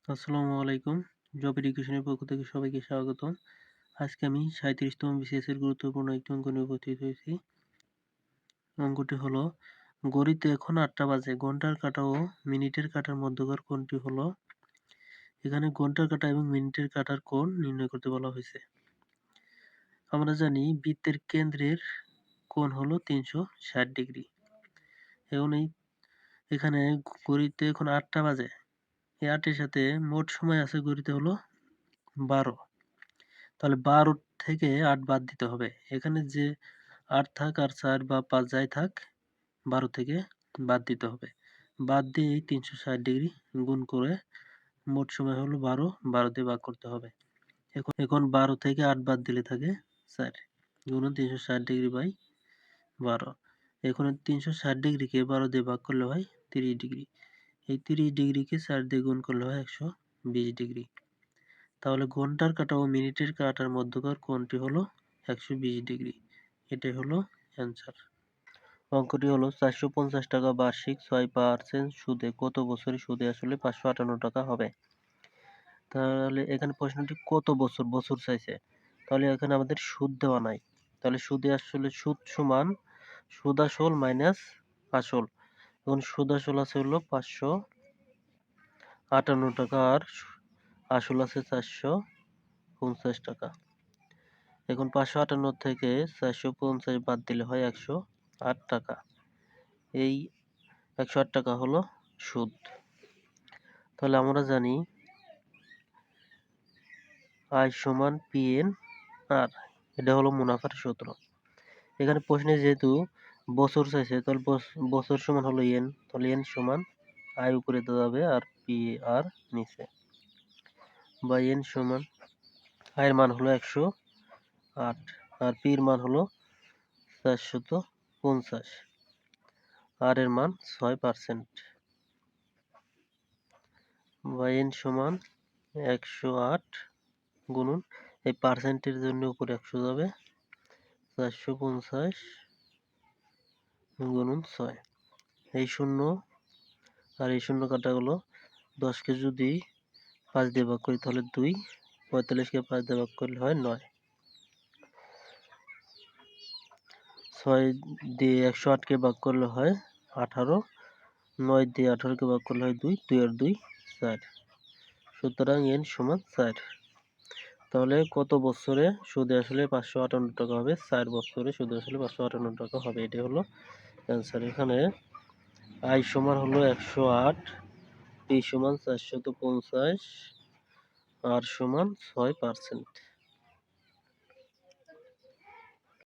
আসসালামু আলাইকুম। জব এডুকেশনের পক্ষ থেকে সবাইকে স্বাগতম। আজকে আমি ৩৭তম বিসিএস এর গুরুত্বপূর্ণ একটি অঙ্ক নিয়ে উপস্থিত হয়েছি। অঙ্কটি হলো, ঘড়িতে এখন ৮টা বাজে। ঘন্টার কাঁটা ও মিনিটের কাঁটার মধ্যকার কোণটি হলো। এখানে ঘন্টার কাঁটা এবং মিনিটের কাঁটার কোণ নির্ণয় করতে বলা হয়েছে। আমরা জানি বৃত্তের কেন্দ্রের কোণ হলো ৩৬০ ডিগ্রি। এবং এখানে ঘড়িতে এখন ৮টা বাজে। এই ৮ এর সাথে মোট সময় আছে ঘড়িতে হলো ১২। তাহলে ১২ থেকে ৮ বাদ দিতে হবে। এখানে যে ৮ থাক আর ৪ বা ৫ যাই থাক, ১২ থেকে বাদ দিতে হবে। বাদ দিয়ে এই ৩৬০ ডিগ্রি গুণ করে মোট সময় হলো ১২, ১২ দিয়ে ভাগ করতে হবে। এখন ১২ থেকে ৮ বাদ দিলে থাকে ৪ গুণন ৩৬০ ডিগ্রি বাই ১২। এখন ৩৬০ ডিগ্রিকে ১২ দিয়ে ভাগ করলে হয় ৩০ ডিগ্রি। এই ৩০ ডিগ্রিকে ৪ দিয়ে গুণ করলে হয় ১২০ ডিগ্রি। তাহলে ঘন্টার কাঁটা ও মিনিটের কাঁটার মধ্যকার কোণটি হলো ১২০ ডিগ্রি। এটাই হলো অ্যান্সার। অঙ্কটি হলো ৪৫০ টাকা বার্ষিক ৬% সুদে কত বছরে সুদে আসলে ৫৫৮ টাকা হবে। তাহলে এখানে প্রশ্নটি কত বছর বছর চাইছে। তাহলে এখানে আমাদের সুদ দেওয়া নাই। তাহলে সুদে আসলে সুদ সমান সুদ আসল মাইনাস আসল। এখন সুদ আসল আছে হলো ৫৫৮ টাকা আর আসল আছে ৪৫০ টাকা। এখন ৫৫৮ থেকে ৪৫০ বাদ দিলে হয় ১০৮ টাকা। এই ১০৮ টাকা হলো সুদ। তাহলে আমরা জানি আই সমান পিএন আর এটা হলো মুনাফার সূত্র। এখানে প্রশ্নে যেহেতু বছর চাইছে, তাহলে বছর সমান হলো এন। তাহলে এন সমান আই উপরে দেওয়া যাবে আর পি আর নিচে, বা এন সমান আয়ের মান হলো ১০৮ আর পির মান হলো ৪৫০, আর এর মান ৬%, বা এন সমান ১০৮ গুণন এই পার্সেন্টের জন্য উপরে ১০০ যাবে, ৪৫০ গুণন ৬। এই শূন্য আর এই শূন্য কাটা গেলো। ১০কে যদি ৫ দিয়ে ভাগ করি তাহলে ২, ৪৫কে ৫ দিয়ে ভাগ করলে হয় ৯, ৬ দিয়ে ১০৮কে ভাগ করলে হয় ১৮, ৯ দিয়ে ১৮কে ভাগ করলে হয় ২, ২ আর ২ ৪। সুতরাং এন সমান ৪। তাহলে কত বছরে সুদে আসলে ৫৫৮ টাকা হবে? ৪ বছরে সুদে আসলে ৫৫৮ টাকা হবে। এটাই হলো অ্যান্সার। এখানে আই সমান হলো ১০৮, পি সমান ৪৫০, আর সমান ৬%।